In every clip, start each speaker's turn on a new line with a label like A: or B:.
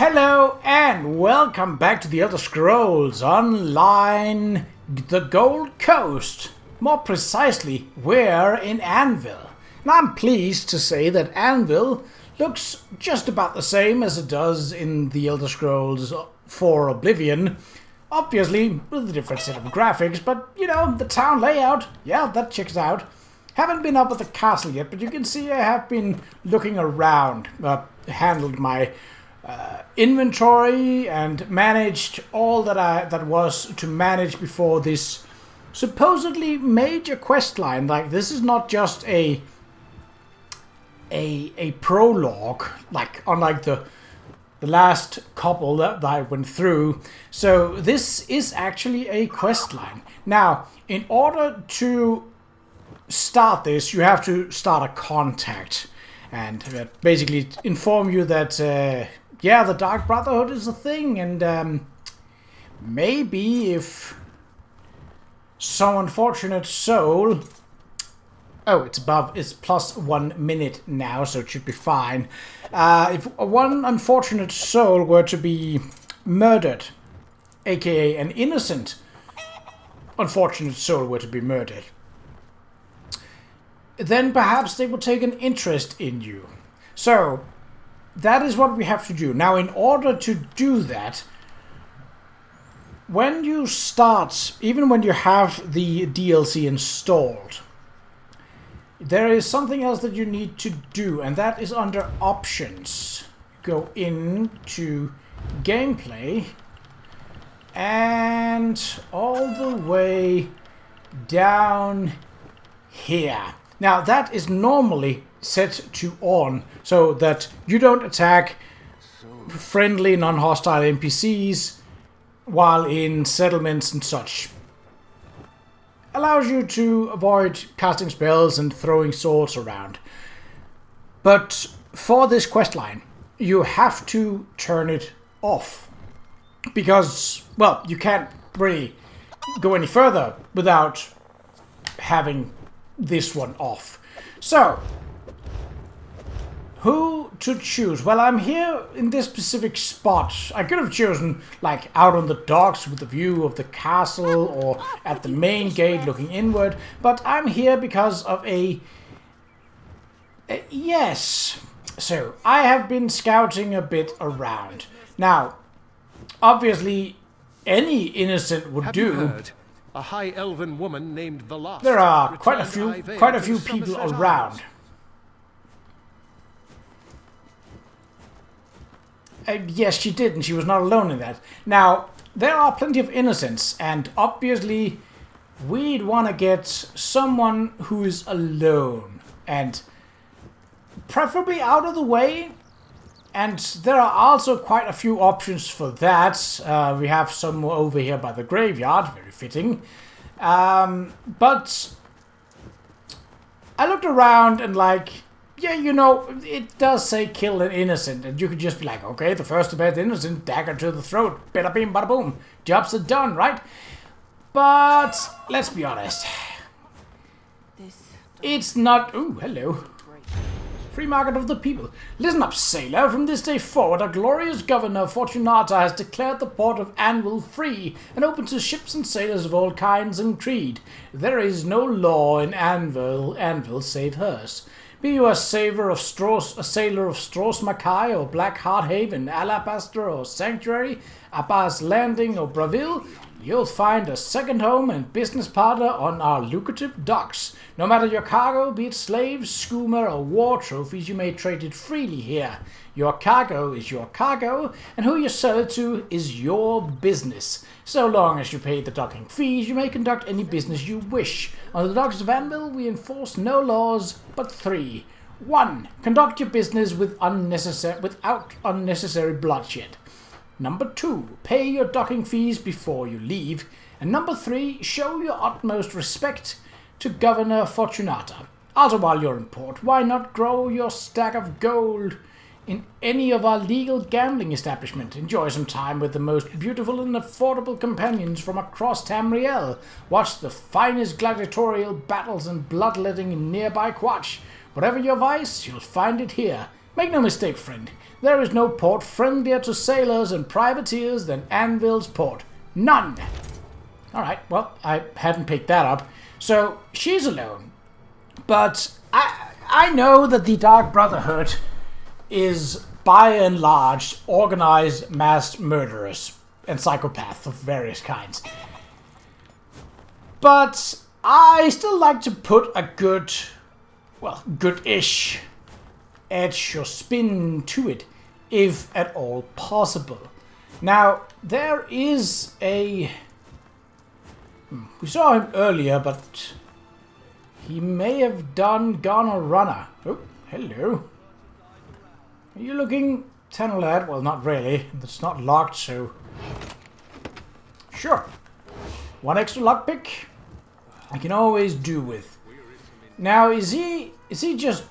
A: Hello and welcome back to the Elder Scrolls Online, the Gold Coast. More precisely, we're in Anvil. And I'm pleased to say that Anvil looks just about the same as it does in the Elder Scrolls 4 Oblivion. Obviously, with a different set of graphics, but you know, the town layout, yeah, that checks out. Haven't been up at the castle yet, but you can see I have been looking around, handled my inventory and managed all that was to manage before this supposedly major quest line. Like, this is not just a prologue, like unlike the last couple that I went through. So this is actually a quest line. Now, in order to start this, you have to start a contact and basically inform you that yeah, the Dark Brotherhood is a thing, and maybe if some unfortunate soul... Oh, it's plus 1 minute now, so it should be fine. If one unfortunate soul were to be murdered, aka an innocent unfortunate soul were to be murdered, then perhaps they would take an interest in you. So that is what we have to do. Now, in order to do that, when you start, even when you have the DLC installed, there is something else that you need to do, and that is under options. Go into gameplay and all the way down here. Now, that is normally set to on, so that you don't attack friendly, non-hostile NPCs while in settlements and such. Allows you to avoid casting spells and throwing swords around. But for this questline, you have to turn it off. Because, well, you can't really go any further without having this one off. So, who to choose? Well, I'm here in this specific spot. I could have chosen, like, out on the docks with the view of the castle, or at the main gate looking inward, but I'm here because of yes. So, I have been scouting a bit around. Now, obviously, any innocent would do.
B: Heard? A high elven woman named Velas.
A: There are quite a few people around. Yes, she did, and she was not alone in that. Now, there are plenty of innocents, and obviously we'd want to get someone who is alone, and preferably out of the way. And there are also quite a few options for that. We have some over here by the graveyard, very fitting. But I looked around and, like, yeah, you know, it does say kill an innocent, and you could just be like, okay, the first to bed innocent, dagger to the throat, bada bing, bada boom, jobs are done, right? But let's be honest, it's not. Ooh, hello. Free market of the people. Listen up, sailor. From this day forward, our glorious governor, Fortunata, has declared the port of Anvil free and open to ships and sailors of all kinds and creed. There is no law in Anvil save hers. Be you a sailor of Stros Mackay or Blackheart Haven, Alabaster or Sanctuary, Abbas Landing or Braville, you'll find a second home and business partner on our lucrative docks. No matter your cargo, be it slaves, schooner, or war trophies, you may trade it freely here. Your cargo is your cargo, and who you sell it to is your business. So long as you pay the docking fees, you may conduct any business you wish. On the docks of Anvil, we enforce no laws but 3. 1. Conduct your business without unnecessary bloodshed. Number 2, pay your docking fees before you leave. And number 3, show your utmost respect to Governor Fortunata. Also, while you're in port, why not grow your stack of gold in any of our legal gambling establishment? Enjoy some time with the most beautiful and affordable companions from across Tamriel. Watch the finest gladiatorial battles and bloodletting in nearby Qa'Rajh. Whatever your vice, you'll find it here. Make no mistake, friend. There is no port friendlier to sailors and privateers than Anvil's port. None! Alright, well, I hadn't picked that up. So, she's alone. But I know that the Dark Brotherhood is, by and large, organized mass murderers and psychopaths of various kinds. But I still like to put a good-ish edge or spin to it, if at all possible. Now, there is a... We saw him earlier, but he may have gone a runner. Oh, hello. Are you looking 10 or lad? Well, not really. It's not locked, so... Sure. One extra lockpick I can always do with. Now, is he just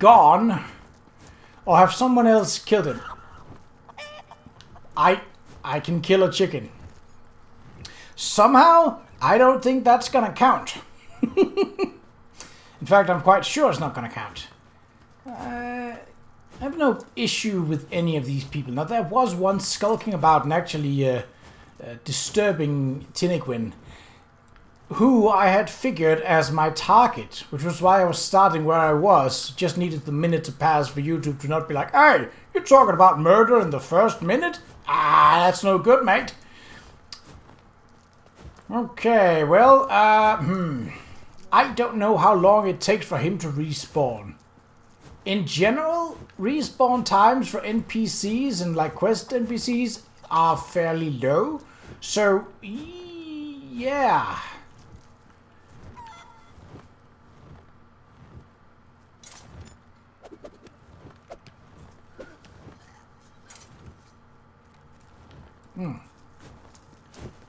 A: gone? Or have someone else killed him? I can kill a chicken. Somehow, I don't think that's gonna count. In fact, I'm quite sure it's not gonna count. I have no issue with any of these people. Now, there was one skulking about and actually disturbing Tiniquin, who I had figured as my target, which was why I was starting where I was. Just needed the minute to pass for YouTube to not be like, hey, you're talking about murder in the first minute? Ah, that's no good, mate. Okay, well, I don't know how long it takes for him to respawn. In general, respawn times for NPCs and like quest NPCs are fairly low. So, yeah.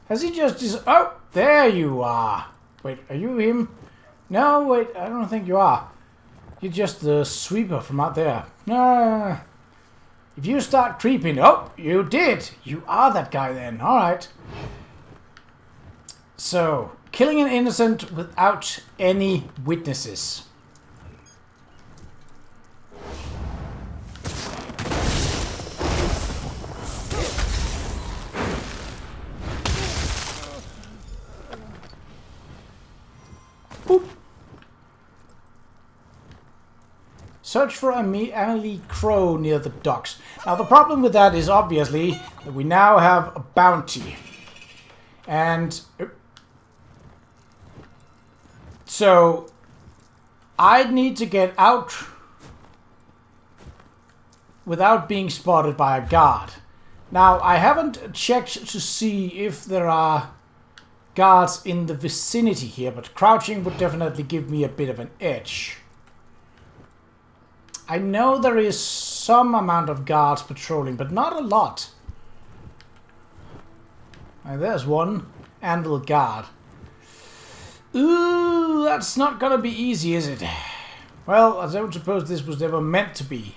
A: Has he just... Oh, there you are. Wait, are you him? No, wait, I don't think you are. You're just the sweeper from out there. No. If you start creeping... Oh, you did. You are that guy then. Alright. So, killing an innocent without any witnesses. Search for Amelie Crow near the docks. Now the problem with that is obviously that we now have a bounty. And so I'd need to get out without being spotted by a guard. Now I haven't checked to see if there are guards in the vicinity here, but crouching would definitely give me a bit of an edge. I know there is some amount of guards patrolling, but not a lot. There's one. Anvil guard. Ooh, that's not gonna be easy, is it? Well, I don't suppose this was ever meant to be.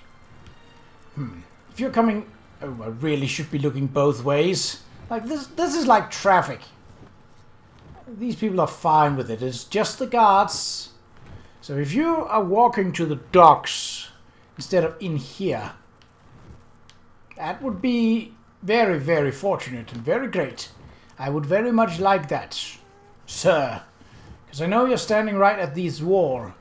A: If you're coming... Oh, I really should be looking both ways. Like, this is like traffic. These people are fine with it. It's just the guards. So if you are walking to the docks instead of in here, that would be very, very fortunate and very great. I would very much like that, sir. Because I know you're standing right at this wall.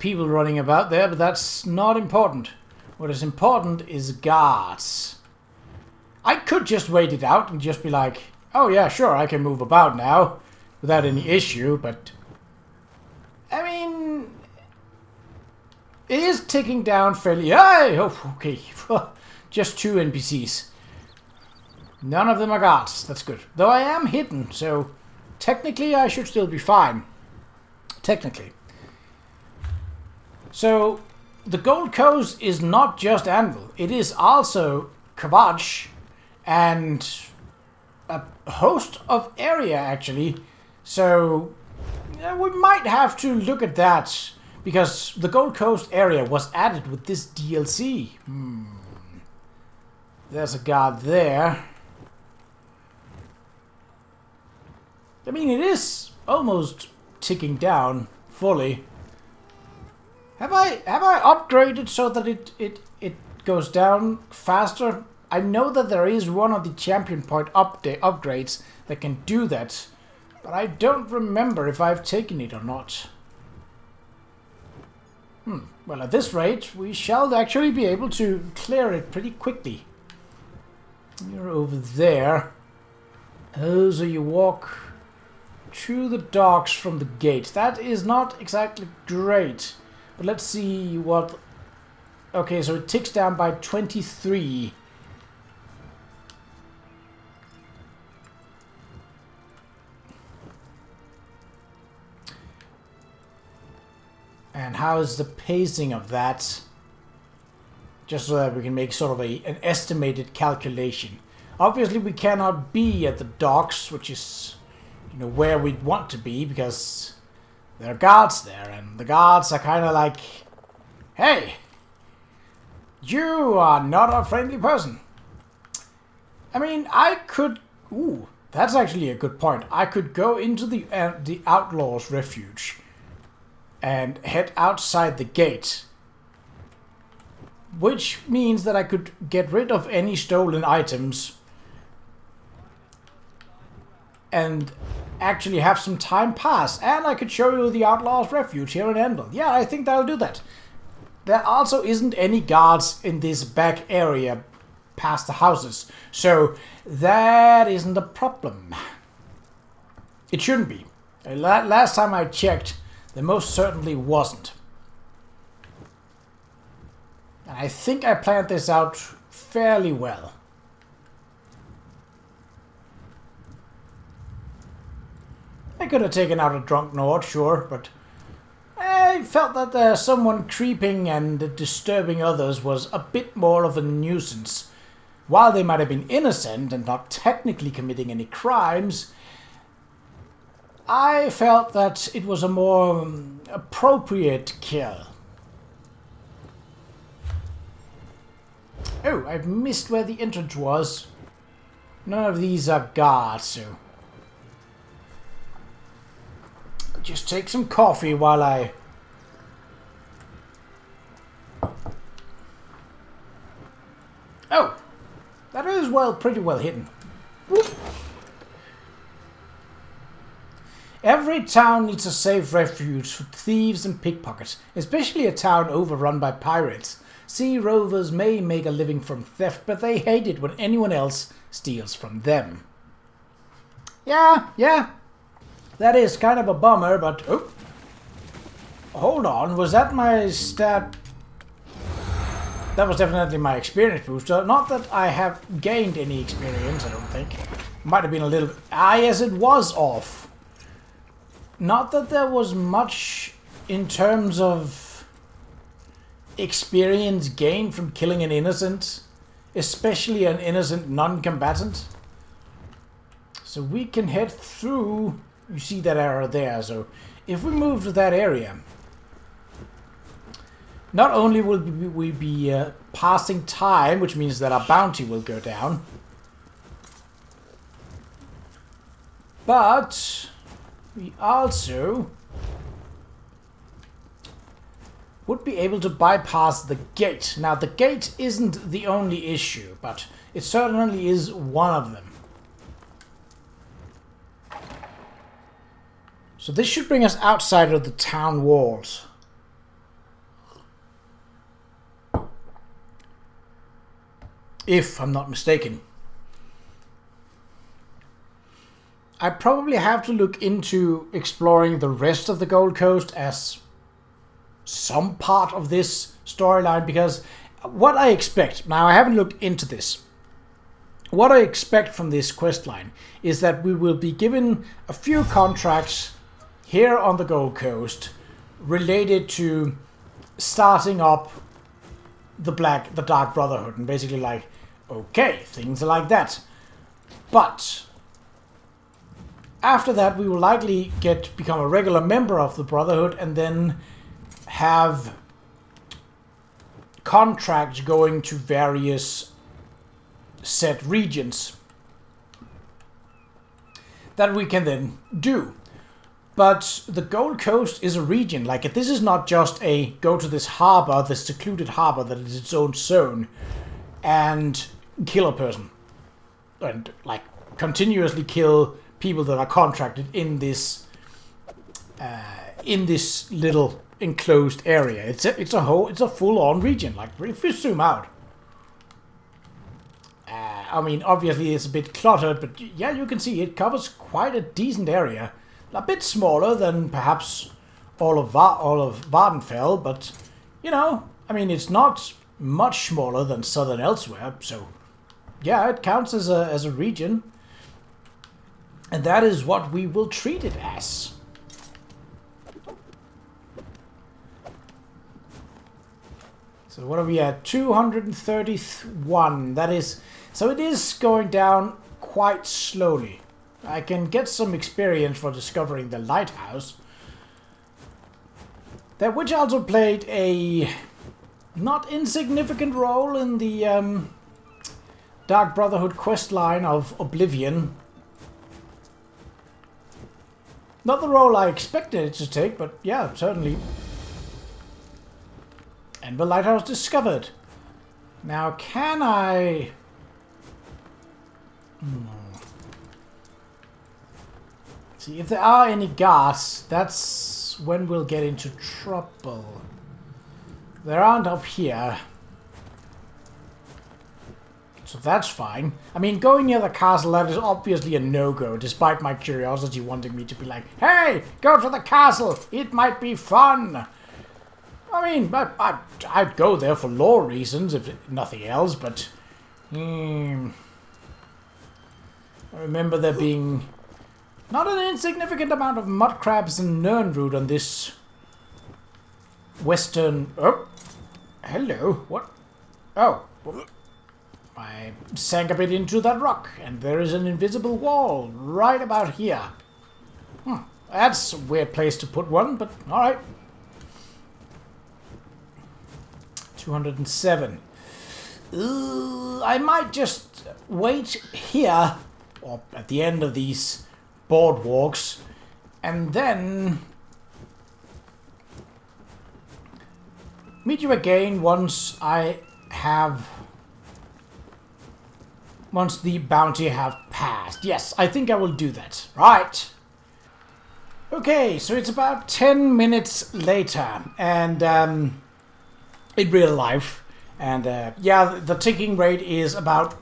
A: People running about there, but that's not important. What is important is guards. I could just wait it out and just be like, oh yeah, sure, I can move about now without any issue, but I mean, it is ticking down fairly. Oh, okay. Just 2 NPCs. None of them are guards. That's good. Though I am hidden, so technically I should still be fine. Technically. So, the Gold Coast is not just Anvil. It is also Qa'Rajh and a host of area, actually. So, we might have to look at that, because the Gold Coast area was added with this DLC. There's a guard there. I mean, it is almost ticking down fully. Have I upgraded so that it goes down faster? I know that there is one of the champion point upgrades that can do that, but I don't remember if I've taken it or not. Well, at this rate, we shall actually be able to clear it pretty quickly. You're over there. Oh, so you walk to the docks from the gate. That is not exactly great. But let's see what... Okay, so it ticks down by 23. And how is the pacing of that? Just so that we can make sort of an estimated calculation. Obviously we cannot be at the docks, which is, you know, where we'd want to be, because there are guards there, and the guards are kind of like, hey, you are not a friendly person. I mean, I could... Ooh, that's actually a good point. I could go into the Outlaws' Refuge and head outside the gate, which means that I could get rid of any stolen items and actually have some time pass, and I could show you the Outlaws' Refuge here in Anvil. Yeah, I think that'll do that. There also isn't any guards in this back area past the houses, so that isn't a problem. It shouldn't be. Last time I checked, there most certainly wasn't. And I think I planned this out fairly well. I could have taken out a drunk Nord, sure, but I felt that someone creeping and disturbing others was a bit more of a nuisance. While they might have been innocent and not technically committing any crimes, I felt that it was a more appropriate kill. Oh, I've missed where the entrance was. None of these are guards, so... Just take some coffee while I... Oh! That is pretty well hidden. Every town needs a safe refuge for thieves and pickpockets, especially a town overrun by pirates. Sea rovers may make a living from theft, but they hate it when anyone else steals from them. Yeah. That is kind of a bummer, but... Oh! Hold on, was that my stat? That was definitely my experience booster. Not that I have gained any experience, I don't think. Might have been a little... Ah, yes, it was off. Not that there was much in terms of experience gained from killing an innocent, especially an innocent non-combatant. So we can head through... You see that arrow there, so if we move to that area, not only will we be passing time, which means that our bounty will go down, but we also would be able to bypass the gate. Now, the gate isn't the only issue, but it certainly is one of them. So this should bring us outside of the town walls. If I'm not mistaken. I probably have to look into exploring the rest of the Gold Coast as some part of this storyline, because what I expect, now I haven't looked into this, what I expect from this questline is that we will be given a few contracts here on the Gold Coast related to starting up the Dark Brotherhood, and basically like, okay, things are like that. But after that we will likely become a regular member of the Brotherhood and then have contracts going to various set regions. that we can then do. But the Gold Coast is a region. Like, this is not just a go to this harbor, this secluded harbor that is its own zone, and kill a person. And, like, continuously kill people that are contracted in this little enclosed area. It's a full-on region. Like, if you zoom out. I mean, obviously it's a bit cluttered, but yeah, you can see it covers quite a decent area. A bit smaller than perhaps all of Vardenfell, but, you know, I mean, it's not much smaller than Southern Elsewhere, so yeah, it counts as a region. And that is what we will treat it as. So what are we at? 231. That is... So it is going down quite slowly. I can get some experience for discovering the lighthouse. That which also played a not insignificant role in the Dark Brotherhood quest line of Oblivion. Not the role I expected it to take, but yeah, certainly. And the lighthouse discovered. Now, can I... See, if there are any guards, that's when we'll get into trouble. There aren't up here. So that's fine. I mean, going near the castle, that is obviously a no-go, despite my curiosity wanting me to be like, hey, go to the castle, it might be fun. I mean, I'd go there for lore reasons, if nothing else, but... I remember there being not an insignificant amount of mud crabs and Nirnroot on this western... Oh, hello, what? Oh, I sank a bit into that rock, and there is an invisible wall right about here. That's a weird place to put one, but alright. 207. I might just wait here, or at the end of these boardwalks, and then meet you again once the bounty have passed. Yes, I think I will do that. Right. Okay, so it's about 10 minutes later, and in real life, and yeah, the ticking rate is about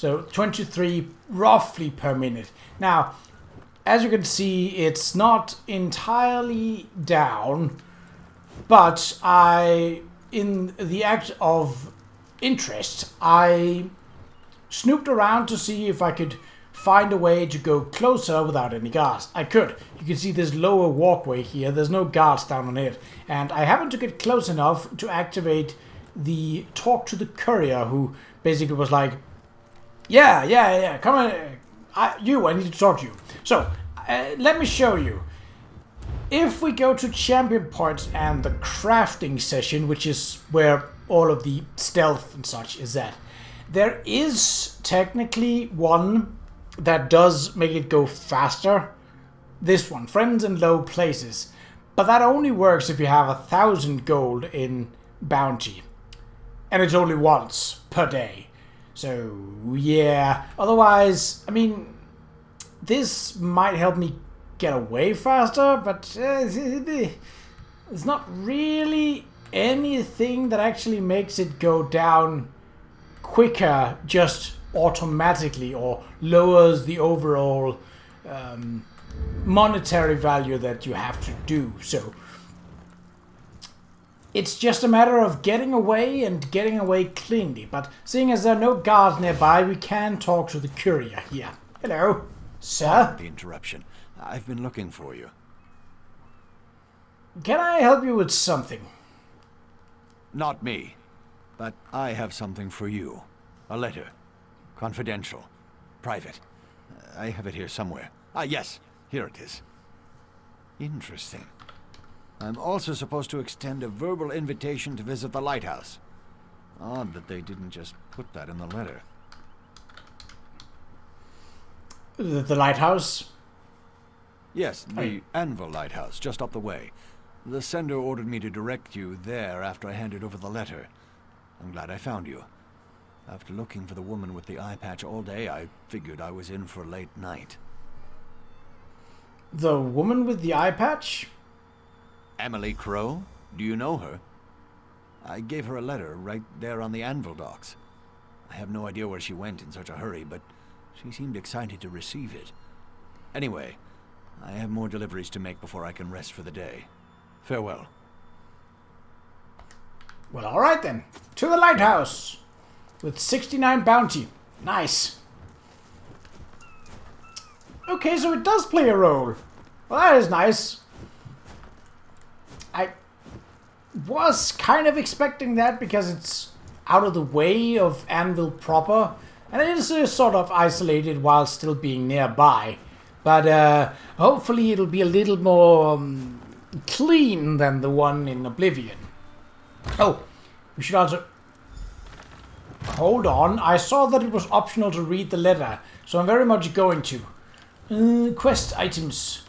A: 23 roughly per minute. Now, as you can see, it's not entirely down, but in the act of interest, I snooped around to see if I could find a way to go closer without any guards. I could. You can see this lower walkway here. There's no guards down on it. And I happened to get close enough to activate the talk to the courier, who basically was like, yeah, come on, I need to talk to you. So, let me show you. If we go to champion points and the crafting session, which is where all of the stealth and such is at, there is technically one that does make it go faster. This one, Friends in Low Places. But that only works if you have 1,000 gold in bounty. And it's only once per day. So, yeah. Otherwise, I mean, this might help me get away faster, but it's not really anything that actually makes it go down quicker just automatically or lowers the overall monetary value that you have to do. So it's just a matter of getting away and getting away cleanly. But seeing as there are no guards nearby, we can talk to the courier here. Hello, sir.
C: Pardon the interruption. I've been looking for you.
A: Can I help you with something?
C: Not me, but I have something for you. A letter. Confidential. Private. I have it here somewhere. Ah, yes. Here it is. Interesting. I'm also supposed to extend a verbal invitation to visit the lighthouse. Odd that they didn't just put that in the letter.
A: The lighthouse?
C: Yes, the Anvil Lighthouse, just up the way. The sender ordered me to direct you there after I handed over the letter. I'm glad I found you. After looking for the woman with the eye patch all day, I figured I was in for a late night.
A: The woman with the eye patch?
C: Emily Crow? Do you know her? I gave her a letter right there on the Anvil docks. I have no idea where she went in such a hurry, but she seemed excited to receive it. Anyway, I have more deliveries to make before I can rest for the day. Farewell.
A: Well, alright then. To the lighthouse! With 69 bounty. Nice. Okay, so it does play a role. Well, that is nice. I was kind of expecting that because it's out of the way of Anvil proper. And it is sort of isolated while still being nearby. But hopefully it'll be a little more clean than the one in Oblivion. Oh, we should also... Hold on, I saw that it was optional to read the letter, so I'm very much going to. Quest items.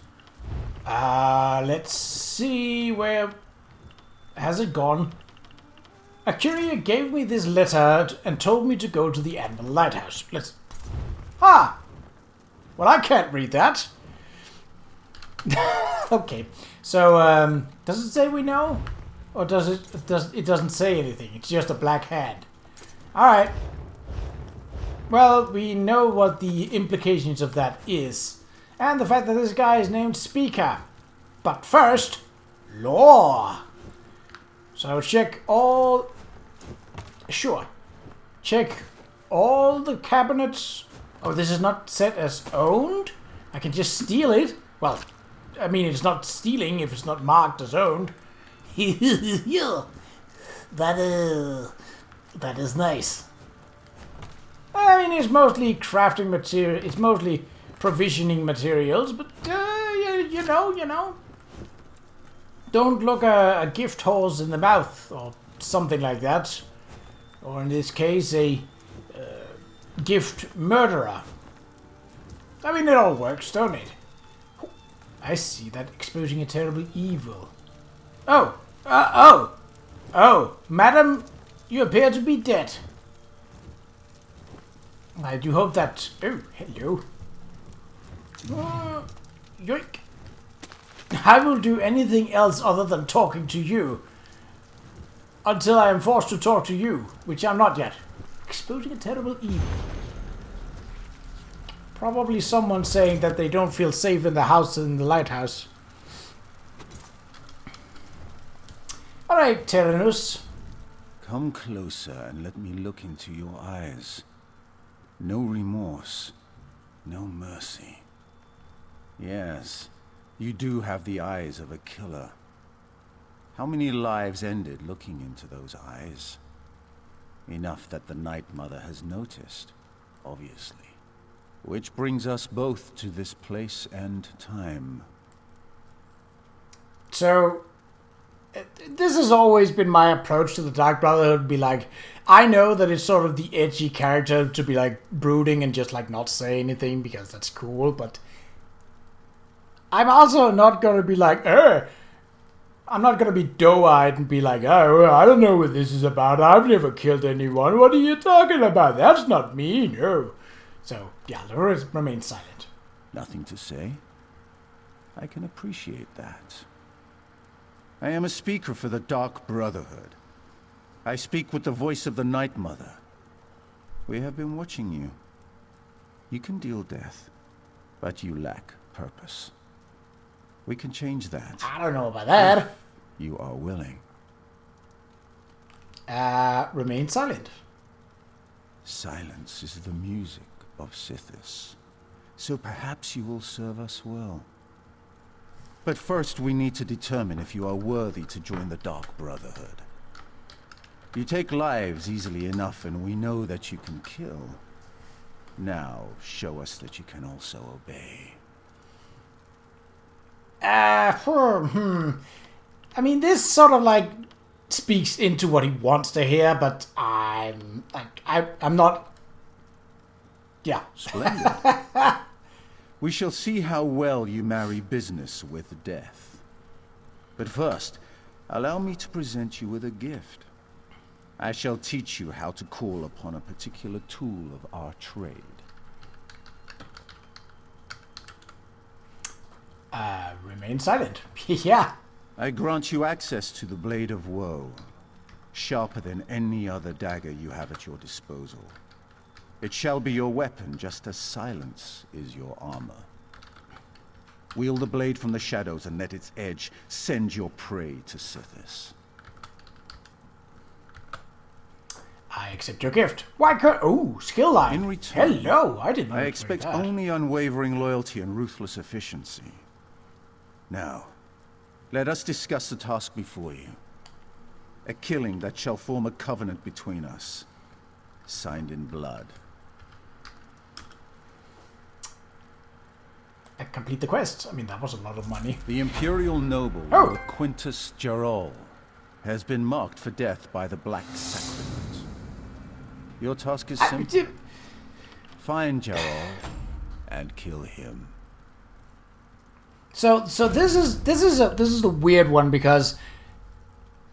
A: Let's see where... Has it gone? A courier gave me this letter and told me to go to the Anvil Lighthouse. Let's... Ah! Well, I can't read that. Okay, so, does it say we know? Or does it... It doesn't say anything, it's just a black hand. Alright. Well, we know what the implications of that is. And the fact that this guy is named Speaker. But first, lore. So check all... Sure. Check all the cabinets. Oh, this is not set as owned? I can just steal it? Well, I mean, it's not stealing if it's not marked as owned. That is nice. I mean, it's mostly crafting material. It's mostly provisioning materials, but you know. Don't look a gift horse in the mouth or something like that. Or in this case, a gift murderer. I mean, it all works, don't it? I see that exposing a terrible evil. Oh, madam. You appear to be dead. I do hope that... Oh, hello. Yoink. I will do anything else other than talking to you. Until I am forced to talk to you, which I'm not yet. Exposing a terrible evil. Probably someone saying that they don't feel safe in the house in the lighthouse. Alright, Tyrannus.
D: Come closer and let me look into your eyes. No remorse, no mercy. Yes, you do have the eyes of a killer. How many lives ended looking into those eyes? Enough that the Night Mother has noticed, obviously. Which brings us both to this place and time.
A: So... This has always been my approach to the Dark Brotherhood, be like, I know that it's sort of the edgy character to be like brooding and just like not say anything because that's cool, but I'm also not gonna be like, I'm not gonna be doe-eyed and be like, oh, I don't know what this is about, I've never killed anyone, what are you talking about? That's not me, no. So, yeah, remain silent.
D: Nothing to say? I can appreciate that. I am a speaker for the Dark Brotherhood. I speak with the voice of the Night Mother. We have been watching you. You can deal death, but you lack purpose. We can change that.
A: I don't know about that.
D: You are willing.
A: Remain silent.
D: Silence is the music of Sithis. So perhaps you will serve us well. But first we need to determine if you are worthy to join the Dark Brotherhood. You take lives easily enough, and we know that you can kill. Now, show us that you can also obey.
A: I mean, this sort of like speaks into what he wants to hear, but I'm not. Yeah.
D: Splendid. We shall see how well you marry business with death. But first, allow me to present you with a gift. I shall teach you how to call upon a particular tool of our trade.
A: Remain silent. Yeah.
D: I grant you access to the Blade of Woe, sharper than any other dagger you have at your disposal. It shall be your weapon, just as silence is your armor. Wield the blade from the shadows and let its edge send your prey to Sithis.
A: I accept your gift. Why could... Oh, skill line.
D: In return,
A: Hello, I didn't know
D: I
A: it
D: expect
A: was that.
D: only unwavering loyalty and ruthless efficiency. Now, let us discuss the task before you. A killing that shall form a covenant between us, signed in blood.
A: Complete the quest. I mean, that was a lot of money.
D: The Imperial noble,
A: Oh.
D: Lord Quintus Qa'Rajh, has been marked for death by the Black Sacrament. Your task is simple. Find Qa'Rajh and kill him.
A: So this is a weird one, because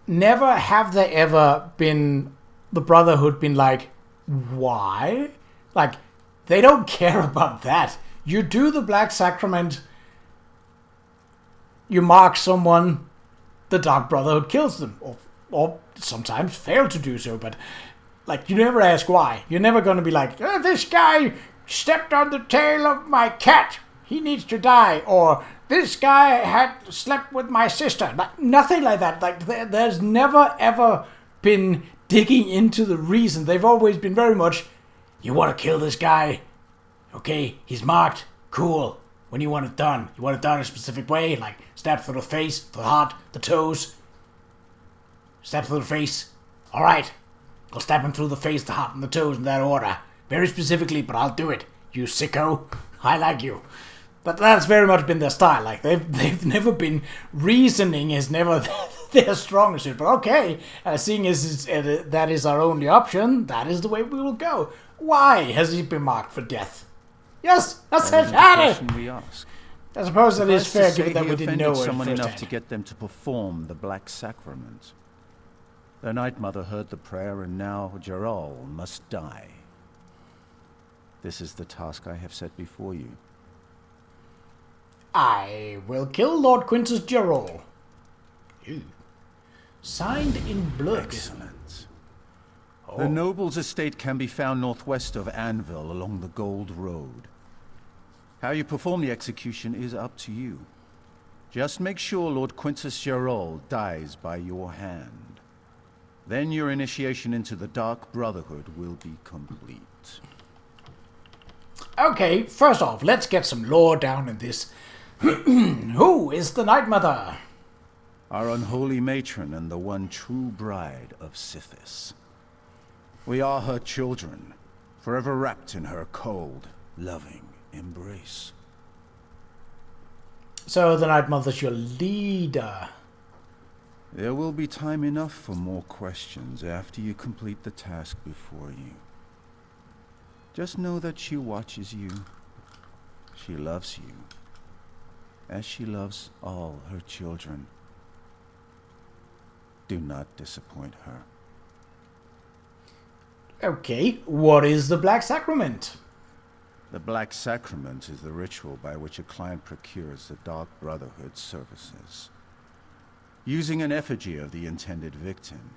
A: never have there ever been the Brotherhood been like, why? Like, they don't care about that. You do the Black Sacrament, you mark someone, the Dark Brotherhood kills them, or sometimes fail to do so, but like, you never ask why. You're never going to be like, this guy stepped on the tail of my cat, he needs to die, or this guy had slept with my sister. Like, nothing like that. Like, there's never ever been digging into the reason. They've always been very much, you want to kill this guy? Okay, he's marked. Cool. When you want it done? You want it done a specific way? Like, stab through the face, the heart, the toes. Stab through the face. Alright. I'll stab him through the face, the heart, and the toes in that order. Very specifically, but I'll do it. You sicko. I like you. But that's very much been their style. Like, they've never been... Reasoning is never their strong suit. But okay, seeing as that is our only option, that is the way we will go. Why has he been marked for death? Yes, that's
D: That is
A: it.
D: the question we ask.
A: I suppose that is
D: Suffice
A: fair,
D: to say
A: given that
D: he
A: we didn't know
D: offended
A: it
D: someone enough to
A: firsthand.
D: get them to perform the Black Sacrament. The Night Mother heard the prayer, and now Qa'Rajh must die. This is the task I have set before you.
A: I will kill Lord Quintus Qa'Rajh. Signed in blood.
D: Excellent.
A: Oh.
D: The noble's estate can be found northwest of Anvil along the Gold Road. How you perform the execution is up to you. Just make sure Lord Quintus Qa'Rajh dies by your hand. Then your initiation into the Dark Brotherhood will be complete.
A: Okay, first off, let's get some lore down in this. Who is the Night Mother?
D: Our unholy matron and the one true bride of Sithis. We are her children, forever wrapped in her cold, loving embrace.
A: So the Night Mother's your leader.
D: There will be time enough for more questions after you complete the task before you. Just know that she watches you. She loves you, as she loves all her children. Do not disappoint her.
A: Okay, what is the Black Sacrament?
D: The Black Sacrament is the ritual by which a client procures the Dark Brotherhood's services. Using an effigy of the intended victim,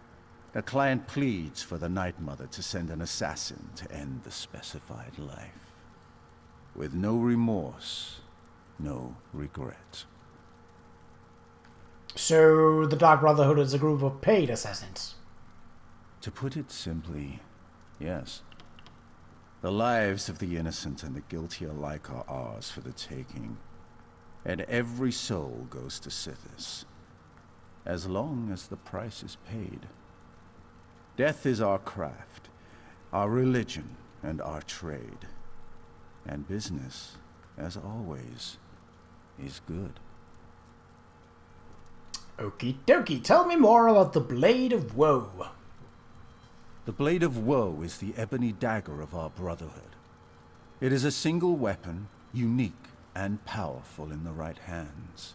D: the client pleads for the Night Mother to send an assassin to end the specified life. With no remorse, no regret.
A: So the Dark Brotherhood is a group of paid assassins.
D: To put it simply, yes. The lives of the innocent and the guilty alike are ours for the taking, and every soul goes to Sithis, as long as the price is paid. Death is our craft, our religion, and our trade. And business, as always, is good.
A: Okie dokie, tell me more about the Blade of Woe.
D: The Blade of Woe is the ebony dagger of our brotherhood. It is a single weapon, unique and powerful in the right hands.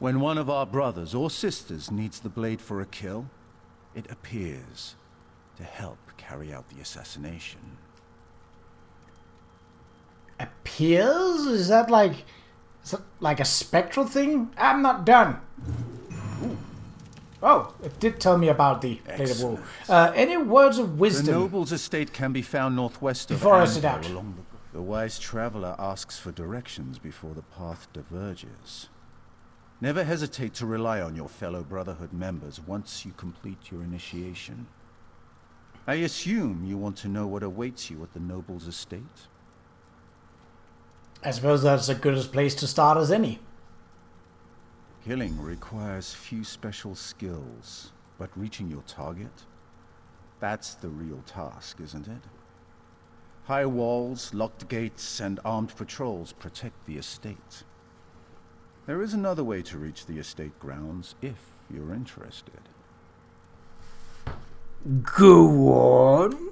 D: When one of our brothers or sisters needs the blade for a kill, it appears to help carry out the assassination.
A: Appears? Is that like a spectral thing? I'm not done. Oh, it did tell me about the Blade of Woe. Any words of wisdom?
D: The noble's estate can be found northwest of
A: before I sit out.
D: along the wise traveler asks for directions before the path diverges. Never hesitate to rely on your fellow Brotherhood members once you complete your initiation. I assume you want to know what awaits you at the noble's estate?
A: I suppose that's as good a place to start as any.
D: Killing requires few special skills, but reaching your target? That's the real task, isn't it? High walls, locked gates, and armed patrols protect the estate. There is another way to reach the estate grounds, if you're interested.
A: Go on.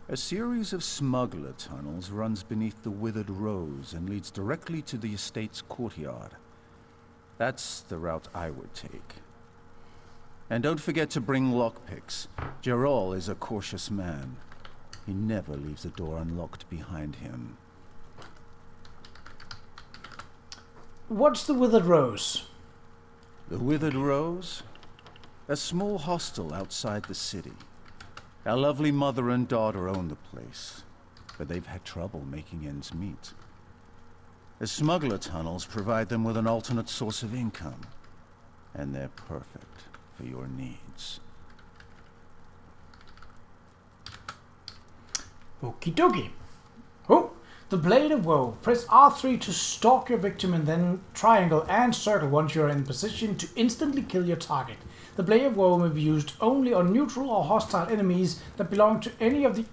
D: A series of smuggler tunnels runs beneath the Withered Rose and leads directly to the estate's courtyard. That's the route I would take. And don't forget to bring lockpicks. Gerol is a cautious man. He never leaves a door unlocked behind him.
A: What's the Withered Rose?
D: The Withered Rose? A small hostel outside the city. Our lovely mother and daughter own the place, but they've had trouble making ends meet. The smuggler tunnels provide them with an alternate source of income, and they're perfect for your needs.
A: Okie dokie. Oh, the Blade of Woe. Press R3 to stalk your victim and then triangle and circle once you're in position to instantly kill your target. The Blade of Woe may be used only on neutral or hostile enemies that belong to any of the...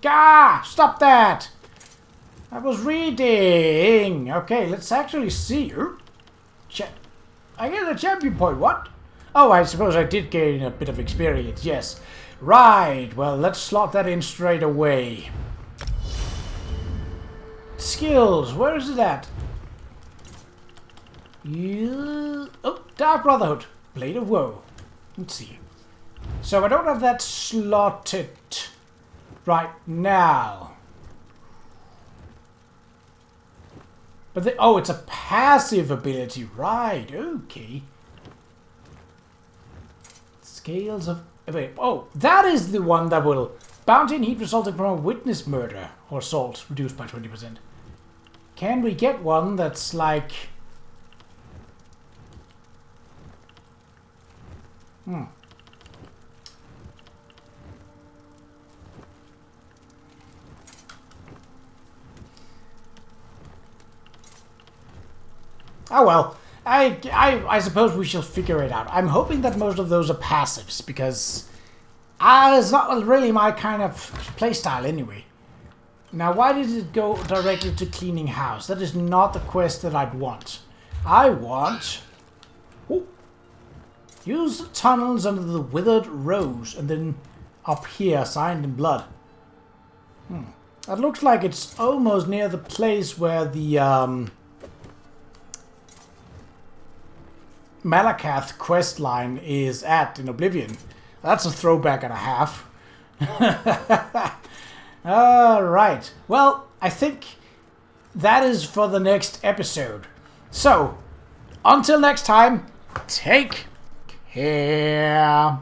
A: Stop that! I was reading! Okay, let's actually see. I get a champion point, what? Oh, I suppose I did gain a bit of experience, yes. Right, well, let's slot that in straight away. Skills, where is it at? Oh, Dark Brotherhood. Blade of Woe. Let's see. So I don't have that slotted right now. But oh, it's a passive ability. Right, okay. Scales of... Wait, oh, that is the one that will... Bounty and heat resulting from a witness murder or assault reduced by 20%. Can we get one that's like... Oh well, I suppose we shall figure it out. I'm hoping that most of those are passives, because it's not really my kind of playstyle anyway. Now, why did it go directly to cleaning house? That is not the quest that I'd want. I want... Ooh, use the tunnels under the Withered Rose, and then up here, signed in blood. That looks like it's almost near the place where the Malakath quest line is at in Oblivion. That's a throwback and a half. Alright. Well, I think that is for the next episode. So, until next time, take care.